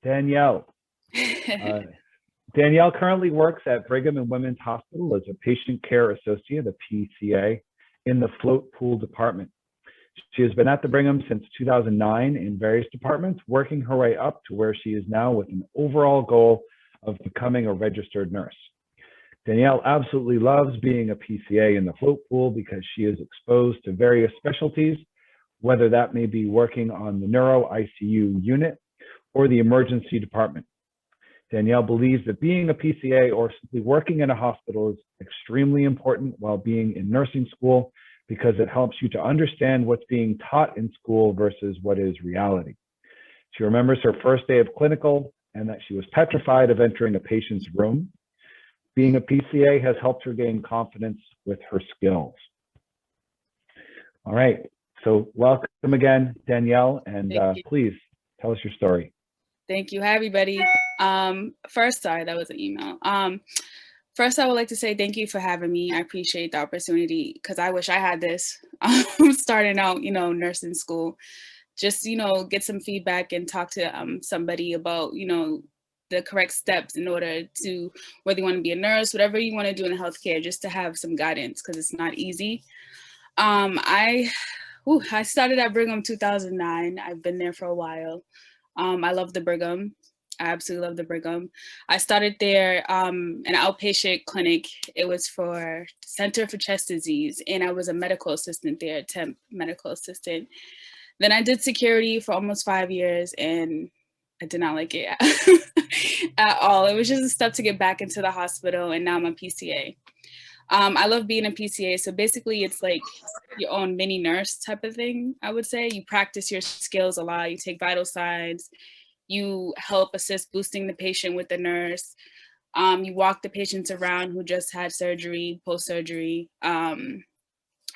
Danielle. Danielle currently works at Brigham and Women's Hospital as a patient care associate, a PCA, in the float pool department. She has been at the Brigham since 2009 in various departments, working her way up to where she is now with an overall goal of becoming a registered nurse. Danielle absolutely loves being a PCA in the float pool because she is exposed to various specialties, whether that may be working on the neuro ICU unit or the emergency department. Danielle believes that being a PCA or simply working in a hospital is extremely important while being in nursing school because it helps you to understand what's being taught in school versus what is reality. She remembers her first day of clinical and that she was petrified of entering a patient's room. Being a PCA has helped her gain confidence with her skills. All right, so welcome again, Danielle, and please tell us your story. Thank you. Hi, everybody. First, sorry, that was an email. First, I would like to say thank you for having me. I appreciate the opportunity because I wish I had this starting out, nursing school. Just, get some feedback and talk to somebody about, the correct steps in order to, whether you want to be a nurse, whatever you want to do in healthcare, just to have some guidance because it's not easy. I started at Brigham 2009. I've been there for a while. I love the Brigham. I absolutely love the Brigham. I started there an outpatient clinic. It was for Center for Chest Disease, and I was a medical assistant there, temp medical assistant. Then I did security for almost 5 years, and I did not like it at all. It was just a step to get back into the hospital, and now I'm a PCA. I love being a PCA. So basically it's like your own mini nurse type of thing, I would say. You practice your skills a lot. You take vital signs. You help assist boosting the patient with the nurse. You walk the patients around who just had surgery, post-surgery.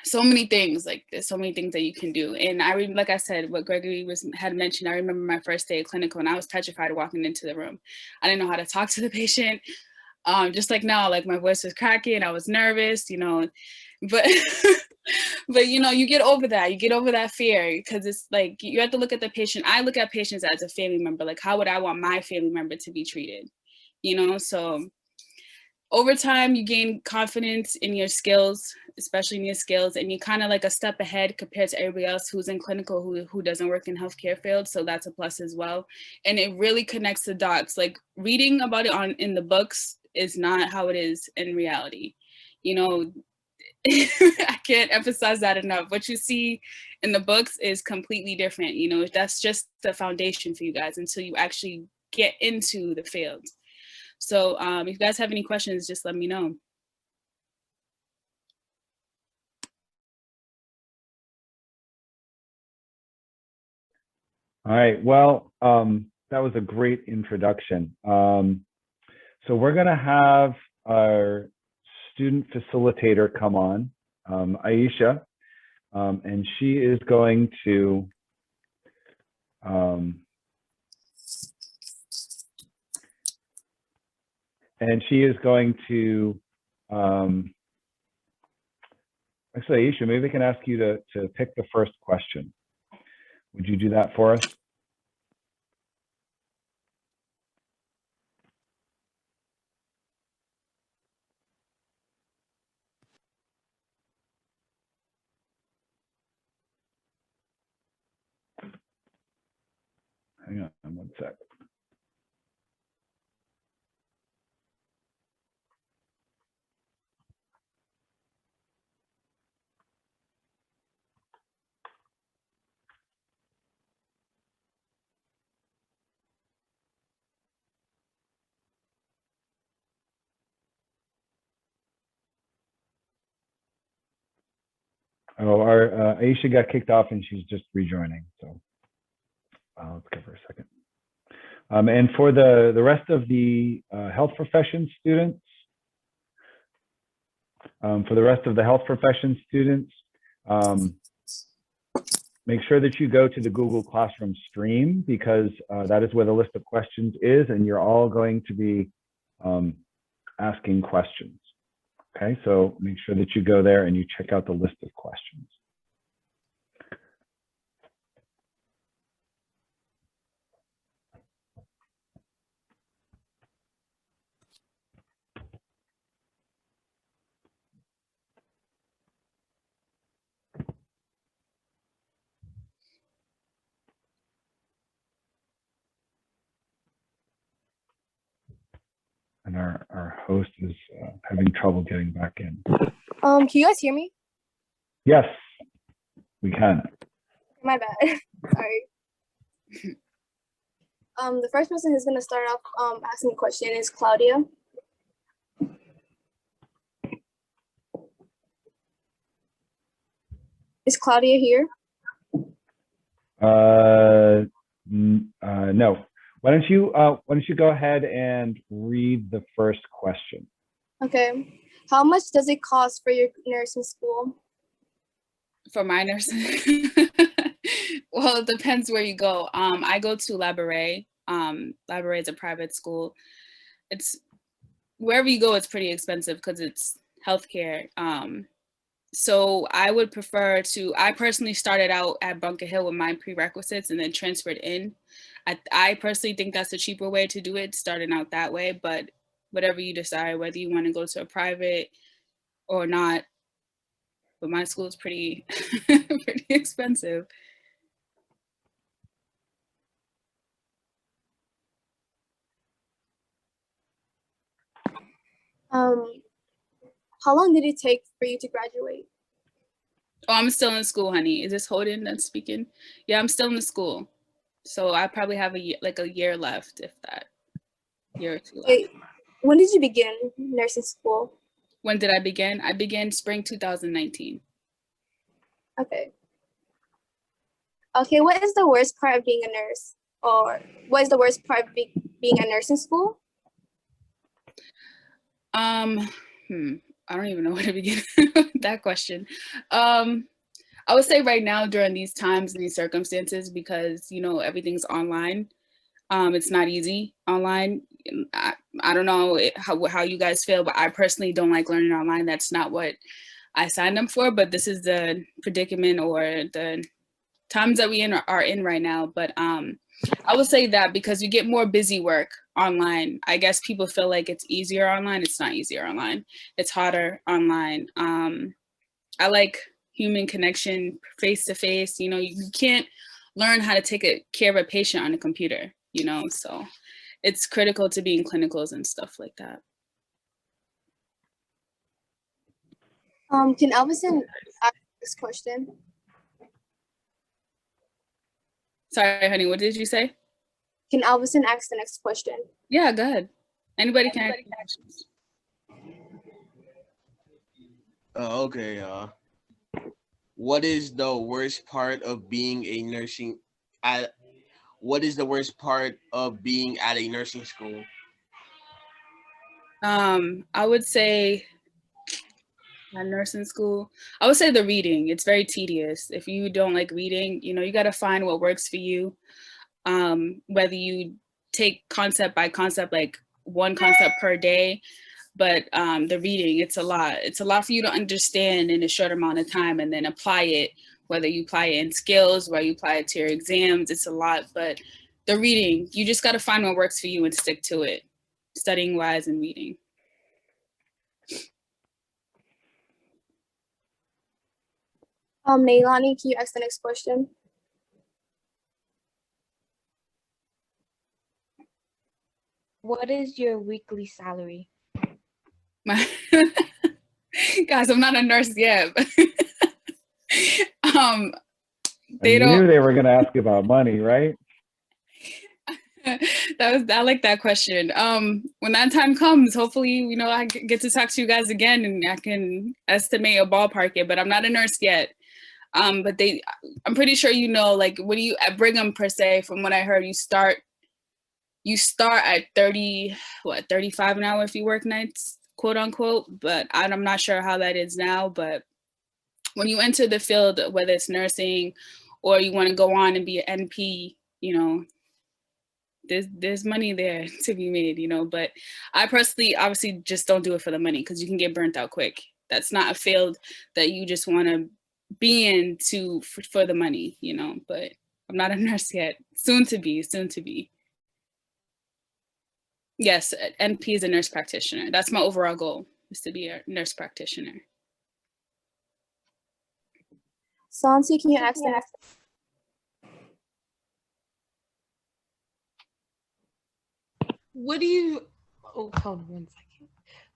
So many things, like there's so many things that you can do. And like I said, what Gregory had mentioned, I remember my first day of clinical and I was petrified walking into the room. I didn't know how to talk to the patient. Just like now, like my voice was cracking, I was nervous, but but you get over that. You get over that fear because it's like you have to look at the patient. I look at patients as a family member. Like, how would I want my family member to be treated? So over time you gain confidence in your skills, especially in your skills, and you kind of like a step ahead compared to everybody else who's in clinical who doesn't work in healthcare field. So that's a plus as well. And it really connects the dots. Like reading about it in the books is not how it is in reality. I can't emphasize that enough. What you see in the books is completely different. That's just the foundation for you guys until you actually get into the field. So if you guys have any questions, just let me know. All right, well, that was a great introduction. So we're gonna have our student facilitator come on, Aisha, and she is going to actually, Aisha, maybe we can ask you to pick the first question. Would you do that for us? Hang on 1 sec. Oh, our Aisha got kicked off and she's just rejoining. So let's give her a second. And for the rest of the health profession students, make sure that you go to the Google Classroom stream because that is where the list of questions is, and you're all going to be asking questions. Okay, so make sure that you go there and you check out the list of questions. our host is having trouble getting back in. Can you guys hear me? Yes, we can. My bad. Sorry. The first person who's gonna start off asking a question is Claudia. Is Claudia here? No. Why don't you go ahead and read the first question? Okay. How much does it cost for your nursing school? For my nursing, well, it depends where you go. I go to Labouré. Labouré is a private school. It's wherever you go, it's pretty expensive because it's healthcare. So I would prefer to. I personally started out at Bunker Hill with my prerequisites and then transferred in. I personally think that's a cheaper way to do it, starting out that way. But whatever you decide, whether you want to go to a private or not. But my school is pretty pretty expensive. How long did it take for you to graduate? Oh, I'm still in school, honey. Is this Holden that's speaking? Yeah, I'm still in the school. So I probably have a year left, if that. Year or two left. Wait, when did you begin nursing school? When did I begin? I began spring 2019. Okay. Okay, what is the worst part of being a nurse? Or what is the worst part of being a nurse in school? I don't even know where to begin with that question. I would say right now during these times and these circumstances, because everything's online, it's not easy online. I don't know how you guys feel, but I personally don't like learning online. That's not what I signed up for, but this is the predicament or the times that we are in right now. But I would say that because you get more busy work online, I guess people feel like it's easier online. It's not easier online. It's harder online. I like human connection, face to face. You can't learn how to take care of a patient on a computer, so it's critical to be in clinicals and stuff like that. Can Elvison ask this question? Sorry, honey, what did you say? Can Elvison ask the next question? Yeah, go ahead. Anybody can ask questions. Okay. What is the worst part of being What is the worst part of being at a nursing school? I would say at nursing school, I would say the reading. It's very tedious. If you don't like reading, you got to find what works for you. Whether you take concept by concept, like one concept per day, but the reading, it's a lot. It's a lot for you to understand in a short amount of time and then apply it, whether you apply it in skills, whether you apply it to your exams, it's a lot. But the reading, you just got to find what works for you and stick to it, studying wise and reading. Nailani, can you ask the next question? What is your weekly salary? Guys, I'm not a nurse yet. I knew they were going to ask about money, right? I like that question. When that time comes, hopefully, I get to talk to you guys again and I can estimate a ballpark it, but I'm not a nurse yet. But I'm pretty sure like when you at Brigham per se, from what I heard, you start at 35 an hour if you work nights, quote unquote. But I'm not sure how that is now. But when you enter the field, whether it's nursing or you want to go on and be an NP, there's money there to be made, but I personally obviously just don't do it for the money because you can get burnt out quick. That's not a field that you just want to be in for the money, but I'm not a nurse yet. Soon to be. Yes, NP is a nurse practitioner. That's my overall goal, is to be a nurse practitioner. Sansi, can you ask the next? Oh, hold on 1 second.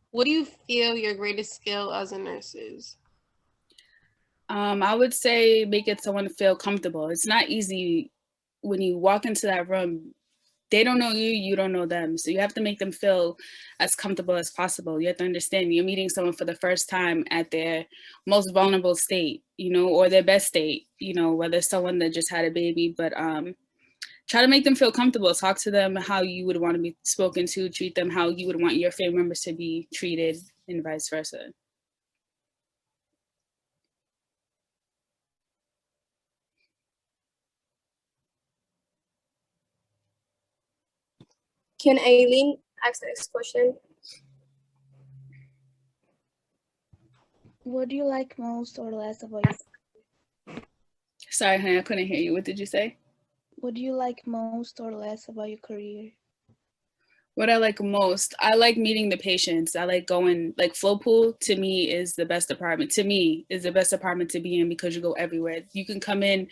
What do you feel your greatest skill as a nurse is? I would say making someone feel comfortable. It's not easy when you walk into that room. They don't know you, you don't know them. So you have to make them feel as comfortable as possible. You have to understand you're meeting someone for the first time at their most vulnerable state, or their best state, whether it's someone that just had a baby, but try to make them feel comfortable. Talk to them how you would want to be spoken to, treat them how you would want your family members to be treated, and vice versa. Can Aileen ask the next question? What do you like most or less about your Sorry, honey, I couldn't hear you. What did you say? What do you like most or less about your career? What I like most, I like meeting the patients. I like going, like float pool to me is the best department. To me is the best department to be in because you go everywhere. You can come in,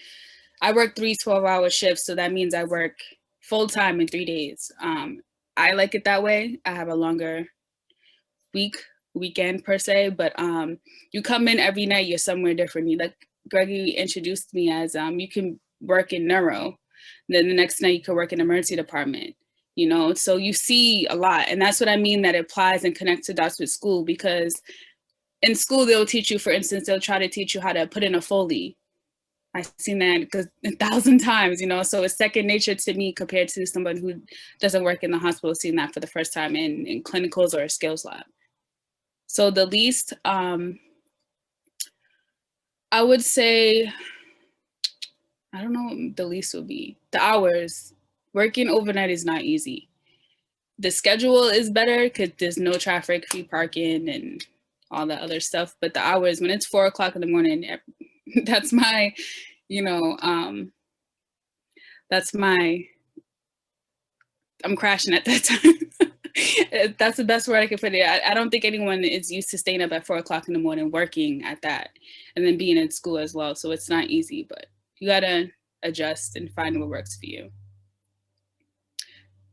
I work 3 12-hour shifts. So that means I work full time in 3 days. I like it that way. I have a longer weekend per se, but you come in every night, you're somewhere different. Like Gregory introduced me as you can work in neuro, then the next night you can work in emergency department, so you see a lot. And that's what I mean that it applies and connects to dots with school, because in school they'll teach you, for instance, they'll try to teach you how to put in a Foley. I've seen that 1,000 times, so it's second nature to me compared to somebody who doesn't work in the hospital, seeing that for the first time in clinicals or a skills lab. So the least, I would say, I don't know what the least would be. The hours. Working overnight is not easy. The schedule is better because there's no traffic, free parking, and all that other stuff. But the hours, when it's 4 o'clock in the morning, that's my, I'm crashing at that time. That's the best word I can put it. I don't think anyone is used to staying up at 4 o'clock in the morning working at that and then being in school as well. So it's not easy, but you gotta adjust and find what works for you.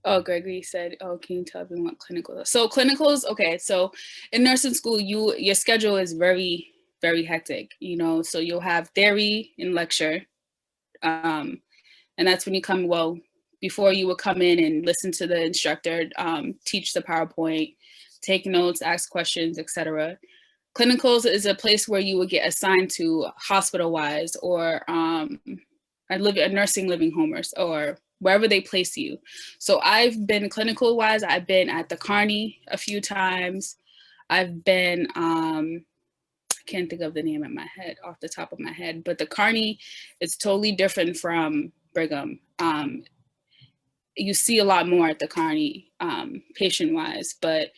Oh, Gregory said, oh, can you tell everyone what clinical is? So clinicals, okay, so in nursing school, your schedule is very, very hectic, so you'll have theory and lecture. And that's when you come, before you would come in and listen to the instructor, teach the PowerPoint, take notes, ask questions, etc. Clinicals is a place where you would get assigned to hospital-wise, or I live at nursing living home, or wherever they place you. So I've been clinical-wise, I've been at the Carney a few times. I've been, I can't think of the name off the top of my head, but the Carney is totally different from Brigham. You see a lot more at the Carney, patient-wise, but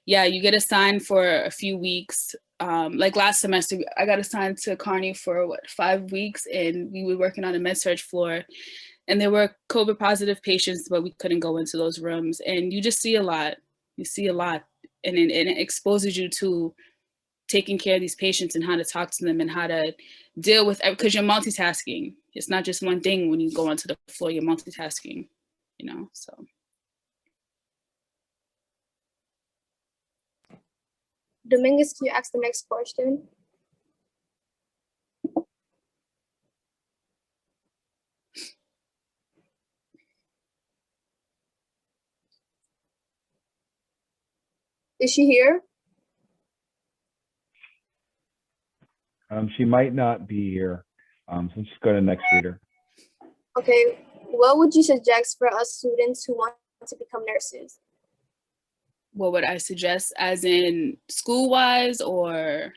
yeah, you get assigned for a few weeks. Like last semester, I got assigned to Carney for 5 weeks, and we were working on a med-surg floor, and there were COVID positive patients, but we couldn't go into those rooms. And you just see a lot. You see a lot, and it exposes you to taking care of these patients and how to talk to them and how to deal with, because you're multitasking. It's not just one thing when you go onto the floor, you're multitasking, so. Dominguez, can you ask the next question? Is she here? She might not be here. So let's just go to the next reader. Okay, what would you suggest for us students who want to become nurses? What would I suggest, as in school-wise, or?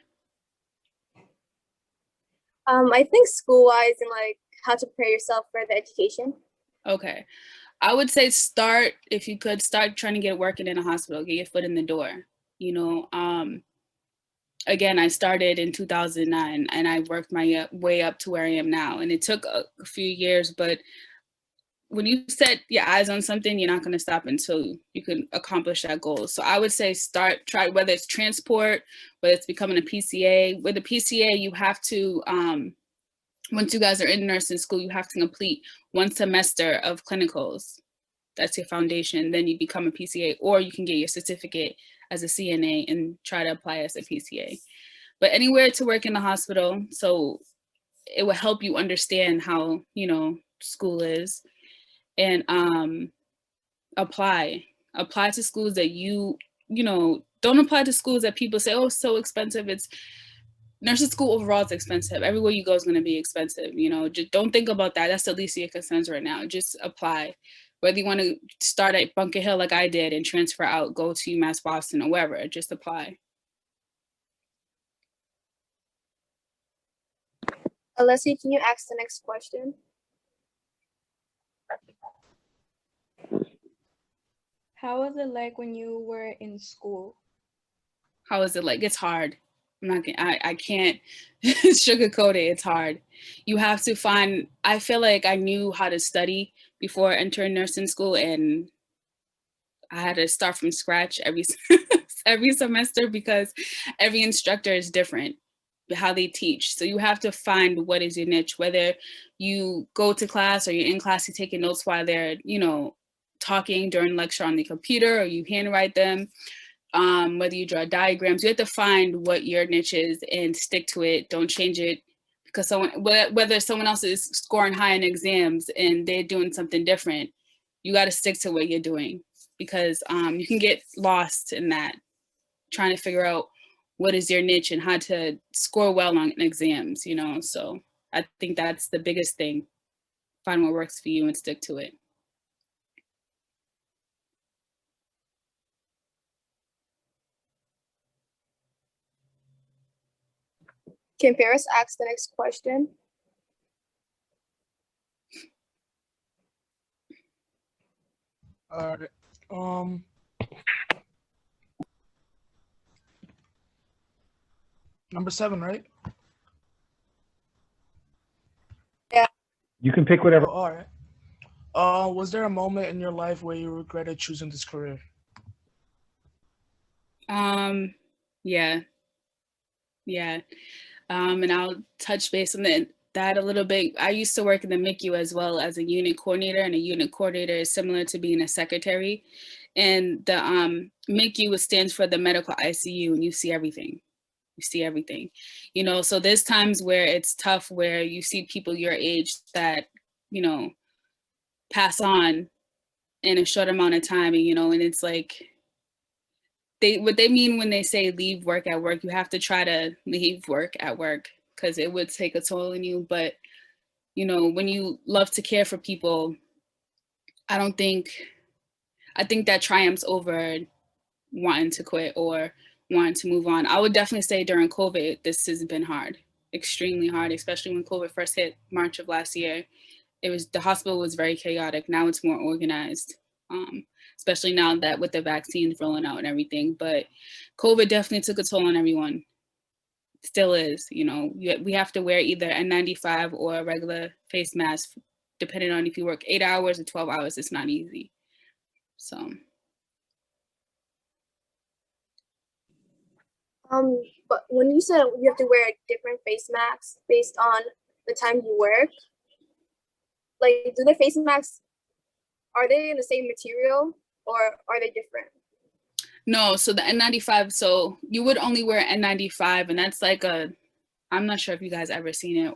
I think school-wise and like how to prepare yourself for the education. Okay, I would say if you could, start trying to get working in a hospital, get your foot in the door. Again, I started in 2009 and I worked my way up to where I am now. And it took a few years, but when you set your eyes on something, you're not going to stop until you can accomplish that goal. So I would say try, whether it's transport, whether it's becoming a PCA. With a PCA, you have to, once you guys are in nursing school, you have to complete 1 semester of clinicals. That's your foundation. Then you become a PCA, or you can get your certificate as a CNA and try to apply as a PCA. But anywhere to work in the hospital, so it will help you understand how, you know, school is, and apply to schools that you know, don't apply to schools that people say, oh, it's so expensive. It's nursing school overall is expensive. Everywhere you go is going to be expensive. You know, just don't think about that. That's the least of your concerns right now. Just apply. Whether you want to start at Bunker Hill like I did and transfer out, go to UMass Boston or wherever, just apply. Leslie, can you ask the next question? How was it like when you were in school? How is it like? It's hard. I can't sugarcoat it. It's hard. You have to find, I feel like I knew how to study before entering nursing school, and I had to start from scratch every semester because every instructor is different how they teach. So you have to find what is your niche, whether you go to class or you're in class, you're taking notes while they're, you know, talking during lecture on the computer, or you handwrite them. Whether you draw diagrams, you have to find what your niche is and stick to it. Don't change it because whether someone else is scoring high in exams and they're doing something different, you got to stick to what you're doing, because you can get lost in that, trying to figure out what is your niche and how to score well on exams, you know? So I think that's the biggest thing. Find what works for you and stick to it. Can Paris ask the next question? All right. Number 7, right? You can pick whatever. Oh, all right. Was there a moment in your life where you regretted choosing this career? Yeah. And I'll touch base on that a little bit. I used to work in the MICU as well as a unit coordinator, and a unit coordinator is similar to being a secretary. And the MICU stands for the medical ICU, and you see everything. You see everything, you know. So there's times where it's tough, where you see people your age that, you know, pass on in a short amount of time, and you know, and it's like, what they mean when they say leave work at work, you have to try to leave work at work, because it would take a toll on you. But you know, when you love to care for people, I think that triumphs over wanting to quit or wanting to move on. I would definitely say during COVID, this has been hard, extremely hard, especially when COVID first hit March of last year. The hospital was very chaotic. Now it's more organized, especially now that with the vaccines rolling out and everything. But COVID definitely took a toll on everyone. Still is, you know. We have to wear either N95 or a regular face mask, depending on if you work 8 hours or 12 hours. It's not easy. So. But when you said you have to wear different face masks based on the time you work, like, do the face masks, are they in the same material or are they different? No, so the N95, so you would only wear N95, and that's like I'm not sure if you guys ever seen it,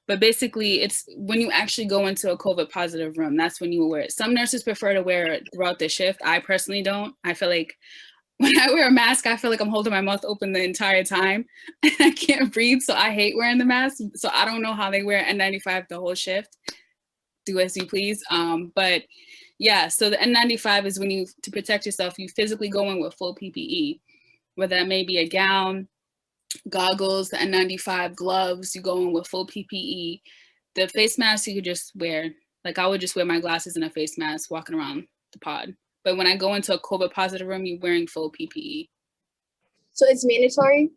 but basically it's when you actually go into a COVID positive room, that's when you will wear it. Some nurses prefer to wear it throughout the shift. I personally don't. I feel like when I wear a mask, I feel like I'm holding my mouth open the entire time and I can't breathe. So I hate wearing the mask. So I don't know how they wear N95 the whole shift. Do as you please. But yeah, so the N95 is when to protect yourself, you physically go in with full PPE, whether that may be a gown, goggles, the N95, gloves, you go in with full PPE. The face mask you could just wear, like I would just wear my glasses and a face mask walking around the pod. But when I go into a COVID positive room, you're wearing full PPE. So it's mandatory?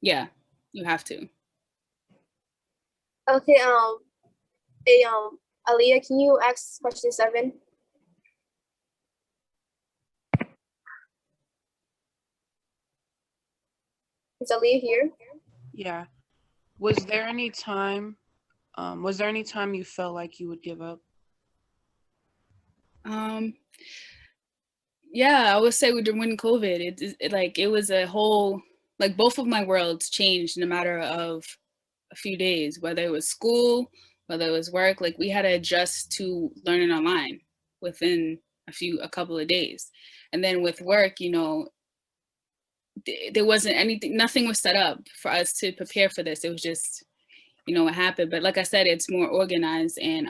Yeah, you have to. Okay, Aliyah, can you ask question 7? Is Aliyah here? Yeah. Was there any time you felt like you would give up? Yeah, I would say when COVID, it was a whole, like both of my worlds changed in a matter of a few days, whether it was school, whether it was work, like we had to adjust to learning online within a couple of days. And then with work, there wasn't anything, nothing was set up for us to prepare for this. It was just, what happened. But like I said, it's more organized, and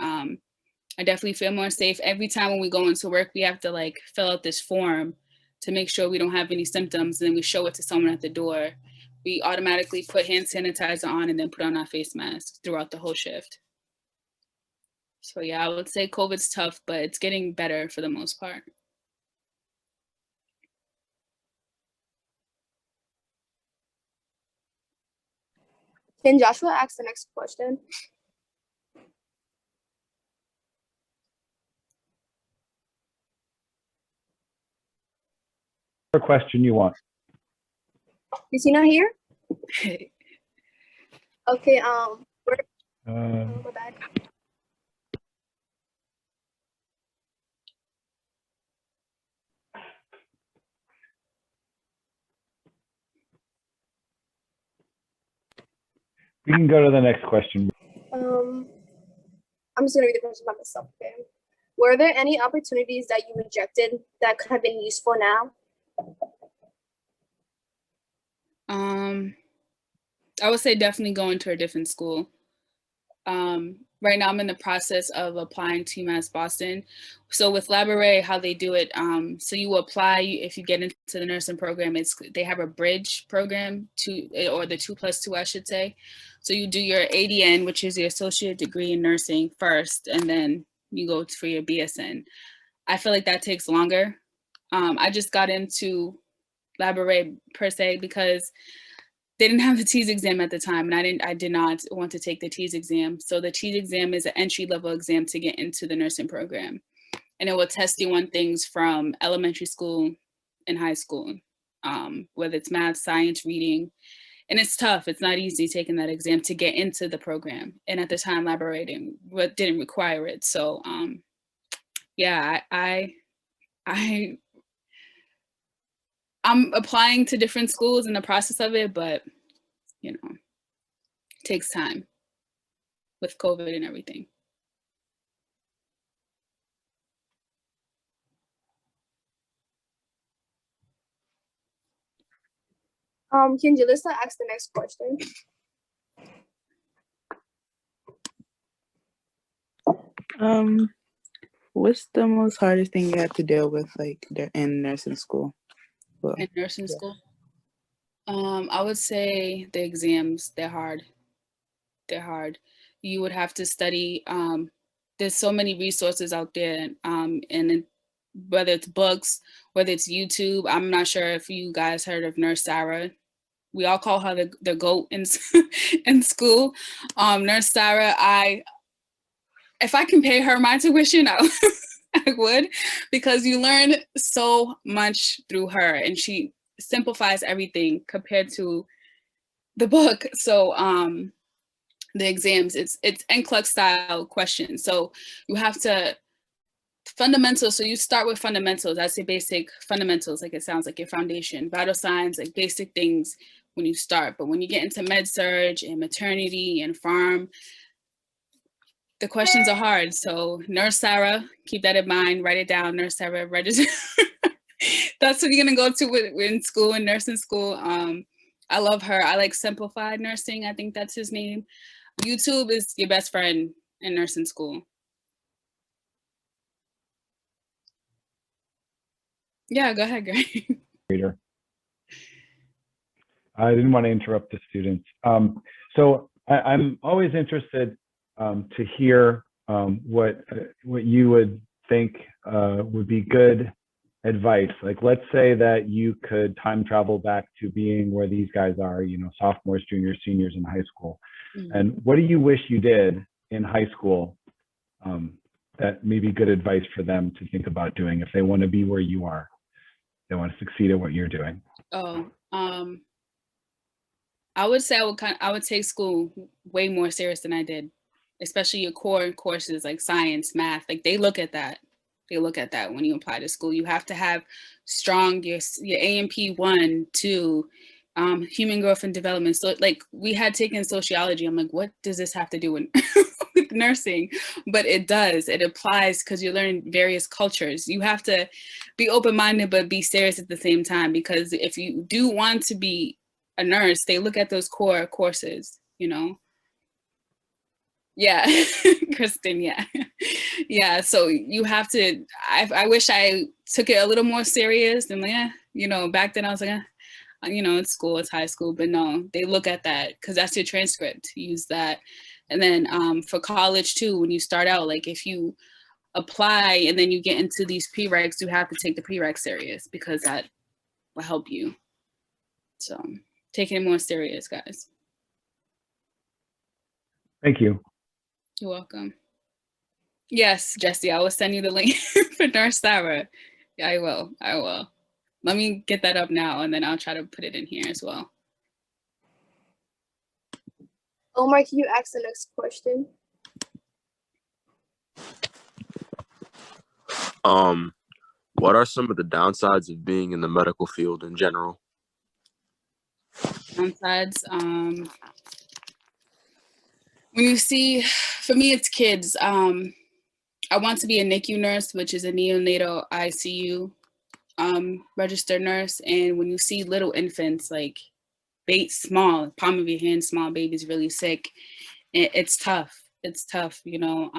I definitely feel more safe. Every time when we go into work, we have to like fill out this form to make sure we don't have any symptoms. And then we show it to someone at the door. We automatically put hand sanitizer on and then put on our face masks throughout the whole shift. So yeah, I would say COVID's tough, but it's getting better for the most part. Can Joshua ask the next question? Whatever question you want. Is he not here? Okay, go back. We can go to the next question. I'm just gonna read the question by myself, okay? Were there any opportunities that you rejected that could have been useful now? I would say definitely going to a different school. Right now I'm in the process of applying to UMass Boston. So with Labouré, how they do it, so you apply, if you get into the nursing program, they have a bridge program or the 2+2, I should say. So you do your ADN, which is your associate degree in nursing first, and then you go for your BSN. I feel like that takes longer. I just got into Labouré per se because they didn't have the TEAS exam at the time, and I did not want to take the TEAS exam. So the TEAS exam is an entry-level exam to get into the nursing program. And it will test you on things from elementary school and high school, whether it's math, science, reading. And it's tough. It's not easy taking that exam to get into the program. And at the time, Labouré didn't require it. So yeah, I'm applying to different schools in the process of it, but it takes time with COVID and everything. Can Jalissa ask the next question? What's the most hardest thing you had to deal with, like in nursing school? Well, in nursing school, I would say the exams. They're hard. They're hard. You would have to study. There's so many resources out there, and whether it's books, whether it's YouTube. I'm not sure if you guys heard of Nurse Sarah. We all call her the GOAT in in school. Nurse Sarah, if I can pay her my tuition, I would, because you learn so much through her, and she simplifies everything compared to the book. So the exams, it's NCLEX style questions. So you have to fundamentals. So you start with fundamentals. I say basic fundamentals, like it sounds like your foundation, vital signs, like basic things when you start. But when you get into med surg and maternity and pharm, the questions are hard. So Nurse Sarah, keep that in mind, write it down. Nurse Sarah, register. That's what you're gonna go to in school, in nursing school. I love her. I like Simplified Nursing. I think that's his name. YouTube is your best friend in nursing school. Yeah, go ahead, Greg. Reader. I didn't want to interrupt the students. So I'm always interested to hear what you would think would be good advice. Like, let's say that you could time travel back to being where these guys are, sophomores, juniors, seniors in high school. Mm-hmm. And what do you wish you did in high school that may be good advice for them to think about doing if they want to be where you are? They want to succeed at what you're doing. I would say I would take school way more serious than I did, especially your core courses like science, math. Like they look at that. They look at that when you apply to school. You have to have strong, your A&P 1, 2, human growth and development. So like we had taken sociology. I'm like, what does this have to do with, with nursing? But it does. It applies because you learn various cultures. You have to be open-minded, but be serious at the same time, because if you do want to be a nurse, they look at those core courses, you know? Yeah, Kristen, yeah. Yeah, so you have to, I wish I took it a little more serious and yeah, you know, back then I was like, you know, it's school, it's high school, but no, they look at that because that's your transcript, use that. And then for college too, when you start out, like if you apply and then you get into these prereqs, you have to take the prereqs serious because that will help you. So taking it more serious, guys. Thank you. You're welcome. Yes, Jesse, I will send you the link for Nurse Sarah. Yeah, I will. I will. Let me get that up now, and then I'll try to put it in here as well. Omar, can you ask the next question? What are some of the downsides of being in the medical field in general? Downsides, when you see, for me, it's kids. I want to be a NICU nurse, which is a neonatal ICU registered nurse. And when you see little infants, like small, palm of your hand, small babies really sick, it's tough. It's tough, you know.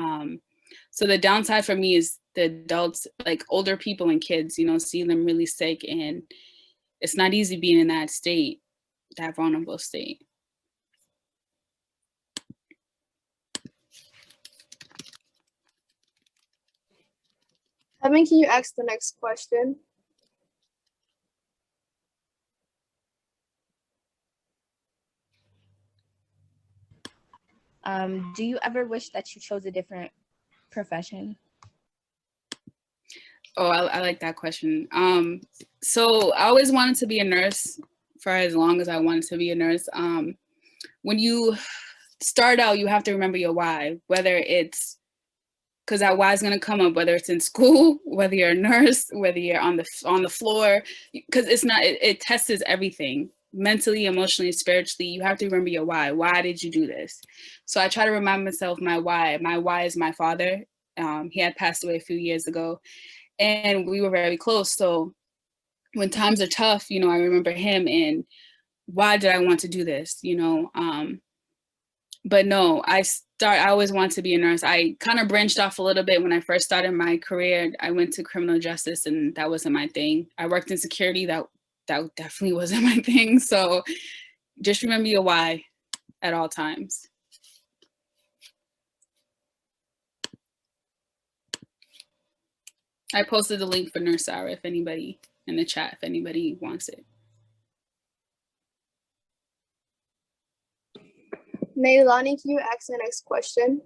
So the downside for me is the adults, like older people and kids, you know, see them really sick, and it's not easy being in that state, that vulnerable state. Kevin, can you ask the next question? Do you ever wish that you chose a different profession? Oh, I like that question. So I always wanted to be a nurse for as long as I wanted to be a nurse. When you start out, you have to remember your why, whether it's, because that why is going to come up, whether it's in school, whether you're a nurse, whether you're on the floor, because it's not, it tests everything. Mentally, emotionally, spiritually, you have to remember your why. Why did you do this? So I try to remind myself my why. My why is my father. He had passed away a few years ago, and we were very close. So when times are tough, you know, I remember him and why did I want to do this, you know? But no, I always wanted to be a nurse. I kind of branched off a little bit when I first started my career. I went to criminal justice and that wasn't my thing. I worked in security, that definitely wasn't my thing. So just remember your why at all times. I posted the link for Nurse Sarah if anybody in the chat, if anybody wants it. Nailani, can you ask the next question?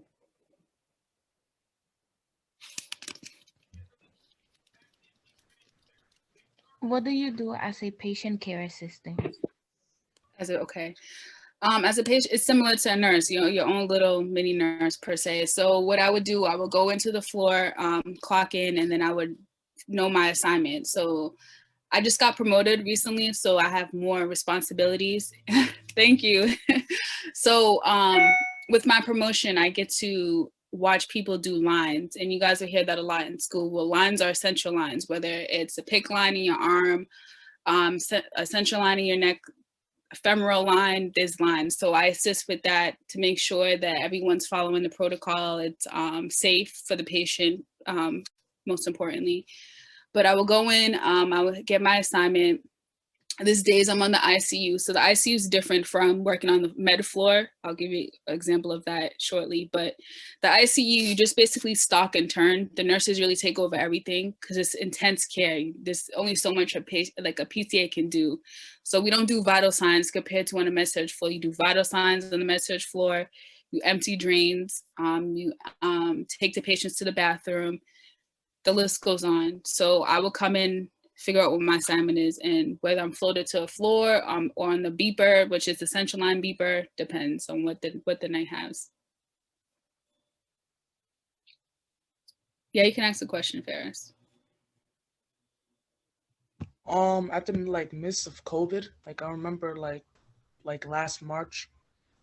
What do you do as a patient care assistant? Okay. As a patient, it's similar to a nurse, you know, your own little mini nurse per se. So what I would do, I would go into the floor, clock in, and then I would know my assignment. So I just got promoted recently, so I have more responsibilities. Thank you. So with my promotion, I get to watch people do lines, and you guys will hear that a lot in school. Well, lines are essential lines, whether it's a PICC line in your arm, a central line in your neck, a femoral line, there's lines. So I assist with that to make sure that everyone's following the protocol. It's safe for the patient, most importantly. But I will go in, I will get my assignment. These days I'm on the ICU. So the ICU is different from working on the med floor. I'll give you an example of that shortly. But the ICU, you just basically stock and turn. The nurses really take over everything because it's intense care. There's only so much a PTA can do. So we don't do vital signs compared to on a med-surg floor. You do vital signs on the med-surg floor. You empty drains. You take the patients to the bathroom. The list goes on. So I will come in, figure out what my assignment is, and whether I'm floated to a floor or on the beeper, which is the central line beeper, depends on what the night has. Yeah, you can ask a question, Ferris. At the midst of COVID, like I remember like last March,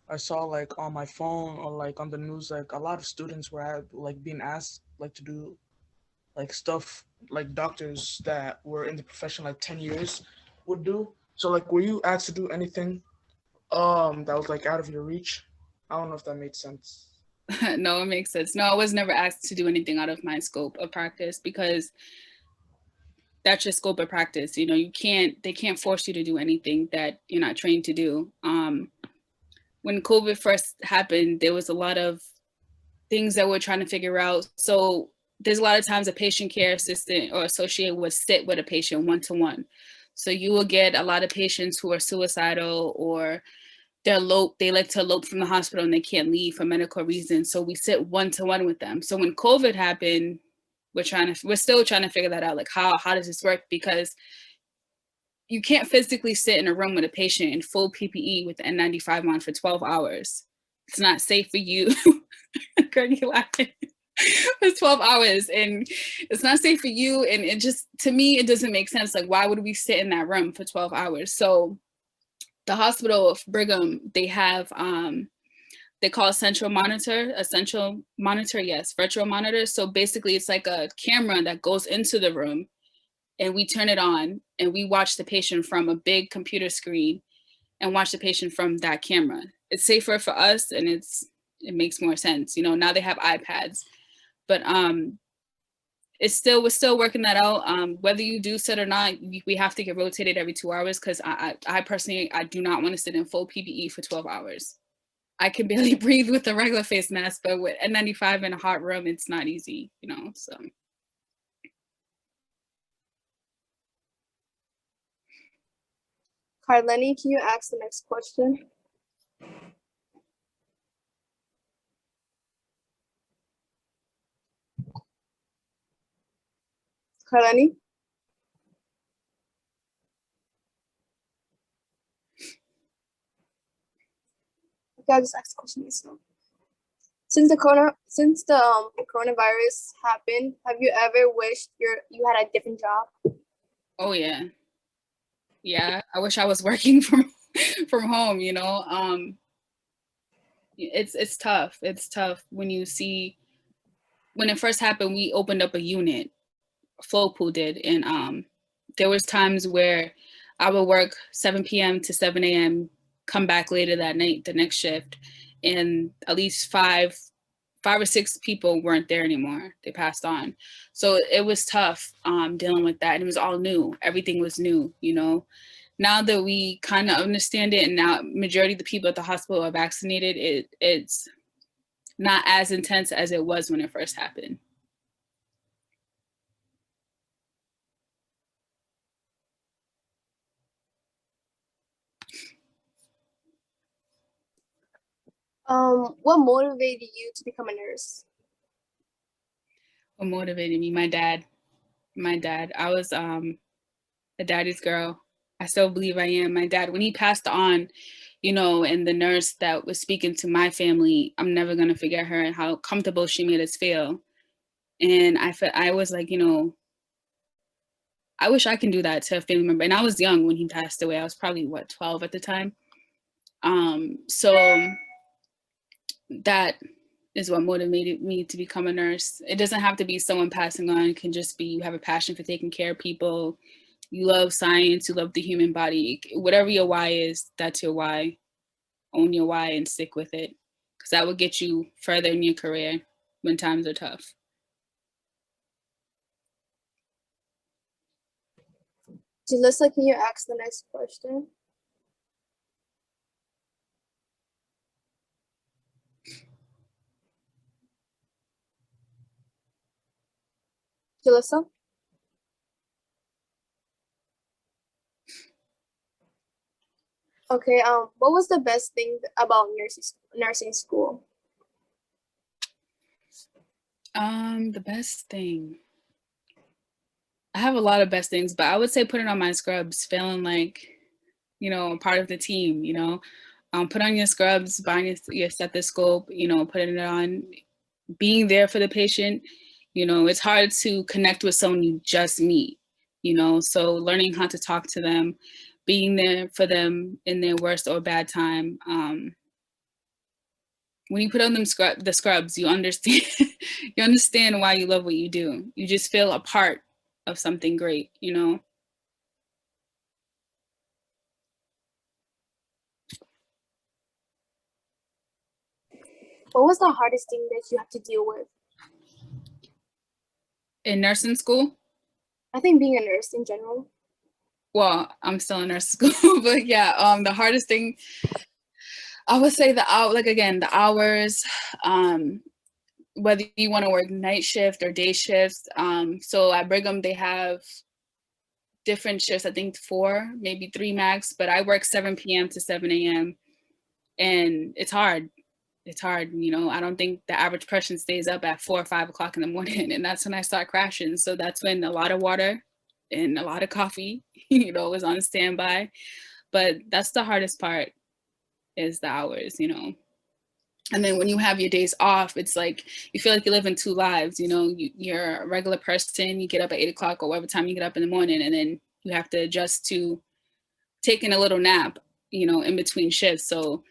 I saw like on my phone or like on the news like a lot of students were like being asked like to do like stuff like doctors that were in the profession like 10 years would do. So like were you asked to do anything that was like out of your reach? I don't know if that made sense. No, it makes sense. No, I was never asked to do anything out of my scope of practice because that's your scope of practice. You know, they can't force you to do anything that you're not trained to do. When COVID first happened, there was a lot of things that we're trying to figure out. So there's a lot of times a patient care assistant or associate would sit with a patient one-to-one. So you will get a lot of patients who are suicidal or they like to elope from the hospital and they can't leave for medical reasons. So we sit one-to-one with them. So when COVID happened, we're still trying to figure that out. Like how does this work? Because you can't physically sit in a room with a patient in full PPE with the N95 on for 12 hours. It's not safe for you. Girl, you laughing. For 12 hours and it's not safe for you. And it just, to me, it doesn't make sense. Like, why would we sit in that room for 12 hours? So the hospital of Brigham, they have, they call a central monitor, yes, virtual monitor. So basically it's like a camera that goes into the room and we turn it on and we watch the patient from a big computer screen and watch the patient from that camera. It's safer for us and it makes more sense. You know, now they have iPads, but we're still working that out. Whether you do sit or not, we have to get rotated every 2 hours because I personally, I do not want to sit in full PPE for 12 hours. I can barely breathe with a regular face mask, but with N95 in a hot room, it's not easy, you know, so. Carleni, can you ask the next question? Carleni? Okay, I'll just ask the question myself. Since the coronavirus happened, have you ever wished you had a different job? Oh yeah. Yeah, I wish I was working from home, you know. It's tough. It's tough when you see, when it first happened, we opened up a unit, float pool did, and there was times where I would work 7 p.m. to 7 a.m., come back later that night, the next shift, and at least five or six people weren't there anymore. They passed on. So it was tough dealing with that. And it was all new. Everything was new, you know. Now that we kind of understand it and now majority of the people at the hospital are vaccinated, it's not as intense as it was when it first happened. What motivated you to become a nurse? What motivated me? My dad. I was a daddy's girl. I still believe I am. My dad, when he passed on, you know, and the nurse that was speaking to my family, I'm never gonna forget her and how comfortable she made us feel. And I was like, you know, I wish I can do that to a family member. And I was young when he passed away. I was probably 12 at the time. So that is what motivated me to become a nurse. It doesn't have to be someone passing on. It can just be you have a passion for taking care of people. You love science, you love the human body. Whatever your why is, that's your why. Own your why and stick with it. Because that will get you further in your career when times are tough. Jalissa, can you ask the next question? Jalissa? Okay, what was the best thing about nursing school? The best thing. I have a lot of best things, but I would say putting on my scrubs, feeling like, you know, part of the team, you know. Put on your scrubs, buying your stethoscope, you know, putting it on, being there for the patient, You know, it's hard to connect with someone you just meet, you know, so learning how to talk to them, being there for them in their worst or bad time. When you put on the scrubs, you understand you understand why you love what you do. You just feel a part of something great, you know. What was the hardest thing that you have to deal with? In nursing school? I think being a nurse in general. Well, I'm still in nursing school, but yeah, the hardest thing, I would say the hours, whether you want to work night shift or day shifts. So at Brigham, they have different shifts, I think 4, maybe 3 max, but I work 7 p.m. to 7 a.m. and it's hard. It's hard, you know. I don't think the average person stays up at 4 or 5 o'clock in the morning, and that's when I start crashing. So that's when a lot of water and a lot of coffee, you know, is on standby. But that's the hardest part, is the hours, you know. And then when you have your days off, it's like you feel like you live in 2 lives, you know. You're a regular person, you get up at 8 o'clock or whatever time you get up in the morning, and then you have to adjust to taking a little nap, you know, in between shifts. So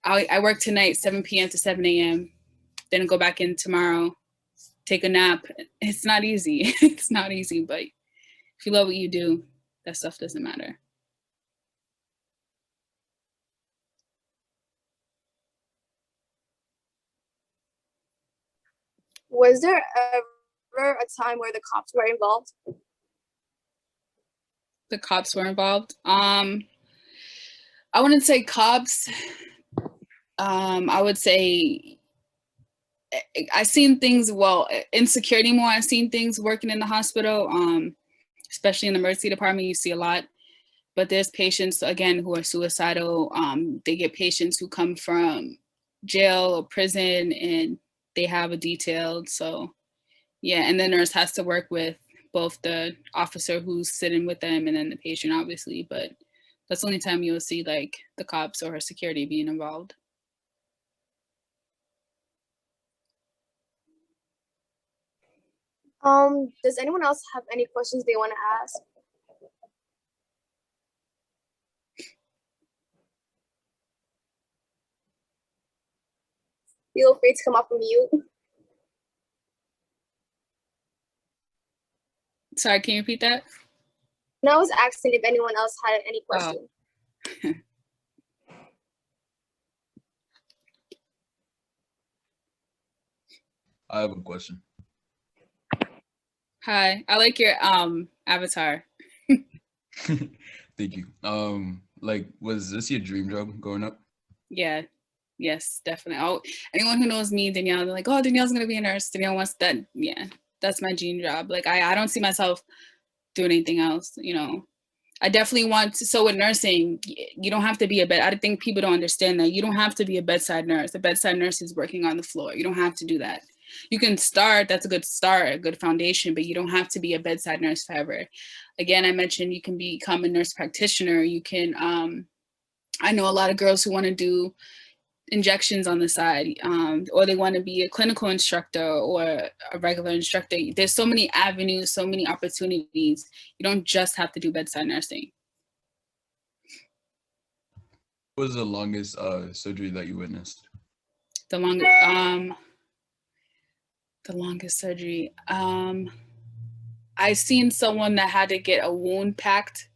I work tonight, 7 p.m. to 7 a.m., then go back in tomorrow, take a nap. It's not easy. It's not easy, but if you love what you do, that stuff doesn't matter. Was there ever a time where the cops were involved? The cops were involved. I wouldn't say cops. I would say I seen things, well, in security more, I've seen things working in the hospital, especially in the emergency department, you see a lot. But there's patients, again, who are suicidal. They get patients who come from jail or prison and they have a detailed. So yeah, and the nurse has to work with both the officer who's sitting with them and then the patient, obviously. But that's the only time you'll see like the cops or security being involved. Does anyone else have any questions they want to ask? Feel free to come off of mute. Sorry, can you repeat that? And I was asking if anyone else had any questions. Oh. I have a question. Hi, I like your avatar. Thank you. Like, was this your dream job growing up? Yeah, yes, definitely. Oh, anyone who knows me, Danielle, they're like, oh, Danielle's gonna be a nurse. Danielle wants that. Yeah, that's my dream job. Like, I don't see myself doing anything else, you know. I definitely want to, so with nursing, you don't have to be I think people don't understand that. You don't have to be a bedside nurse. A bedside nurse is working on the floor. You don't have to do that. You can start, that's a good start, a good foundation, but you don't have to be a bedside nurse forever. Again, I mentioned you can become a nurse practitioner. You can, I know a lot of girls who want to do injections on the side, or they want to be a clinical instructor or a regular instructor. There's so many avenues, so many opportunities. You don't just have to do bedside nursing. What was the longest surgery that you witnessed? The longest surgery. I seen someone that had to get a wound packed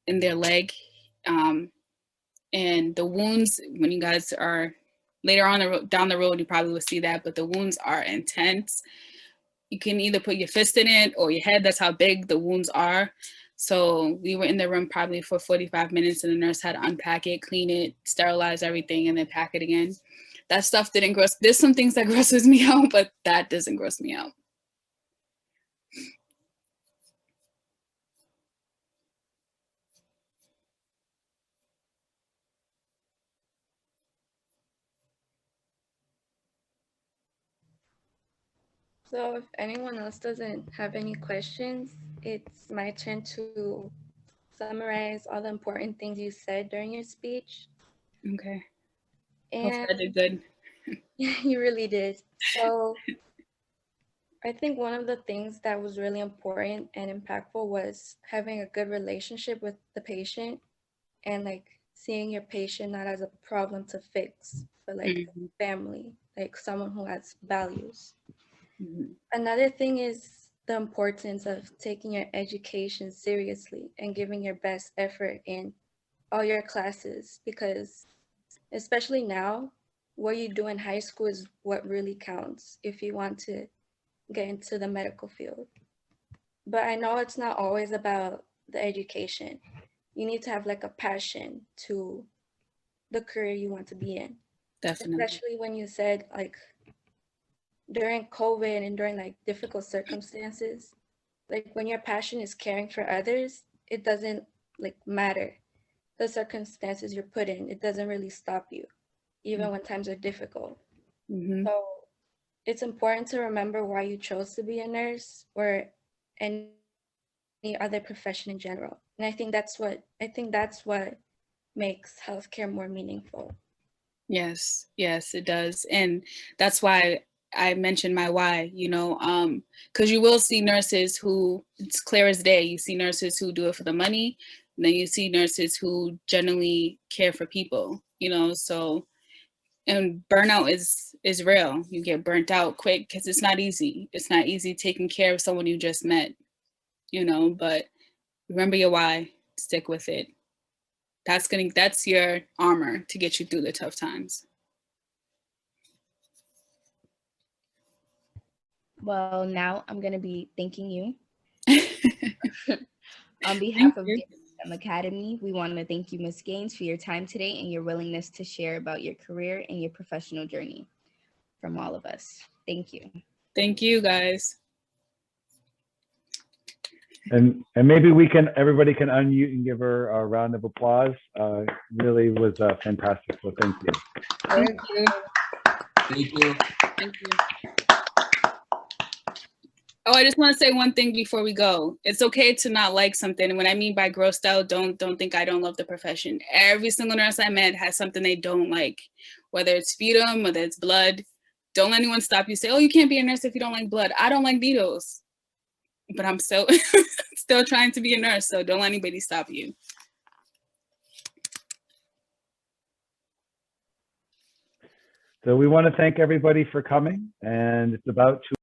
in their leg. And the wounds, when you guys are later on down the road, you probably will see that, but the wounds are intense. You can either put your fist in it or your head. That's how big the wounds are. So we were in the room probably for 45 minutes and the nurse had to unpack it, clean it, sterilize everything, and then pack it again. That stuff didn't gross. There's some things that grosses me out, but that doesn't gross me out. So if anyone else doesn't have any questions, it's my turn to summarize all the important things you said during your speech. Okay. And hopefully I did good. you really did. So I think one of the things that was really important and impactful was having a good relationship with the patient and like seeing your patient not as a problem to fix, but like Mhm. family, like someone who has values. Mhm. Another thing is the importance of taking your education seriously and giving your best effort in all your classes, because especially now, what you do in high school is what really counts if you want to get into the medical field. But I know it's not always about the education. You need to have like a passion to the career you want to be in, Definitely. especially when you said like during COVID and during like difficult circumstances, like when your passion is caring for others, it doesn't like matter the circumstances you're put in. It doesn't really stop you, even when times are difficult. Mhm. So it's important to remember why you chose to be a nurse or any other profession in general. And I think that's what makes healthcare more meaningful. Yes, yes, it does. And that's why I mentioned my why, because you will see nurses who, it's clear as day, you see nurses who do it for the money, and then you see nurses who genuinely care for people, so, and burnout is real. You get burnt out quick because it's not easy. It's not easy taking care of someone you just met, but remember your why, stick with it. That's your armor to get you through the tough times. Well, now I'm going to be thanking you. On Thank behalf of you. DSA Academy, we want to thank you, Ms. Gaines, for your time today and your willingness to share about your career and your professional journey from all of us. Thank you. Thank you, guys. And maybe everybody can unmute and give her a round of applause. Really was fantastic. So thank you. Thank you. Thank you. Thank you. Oh, I just want to say one thing before we go. It's okay to not like something. And what I mean by grossed out, don't think I don't love the profession. Every single nurse I met has something they don't like, whether it's sputum, whether it's blood. Don't let anyone stop you. Say, oh, you can't be a nurse if you don't like blood. I don't like needles, but I'm still trying to be a nurse. So don't let anybody stop you. So we want to thank everybody for coming, and it's about 2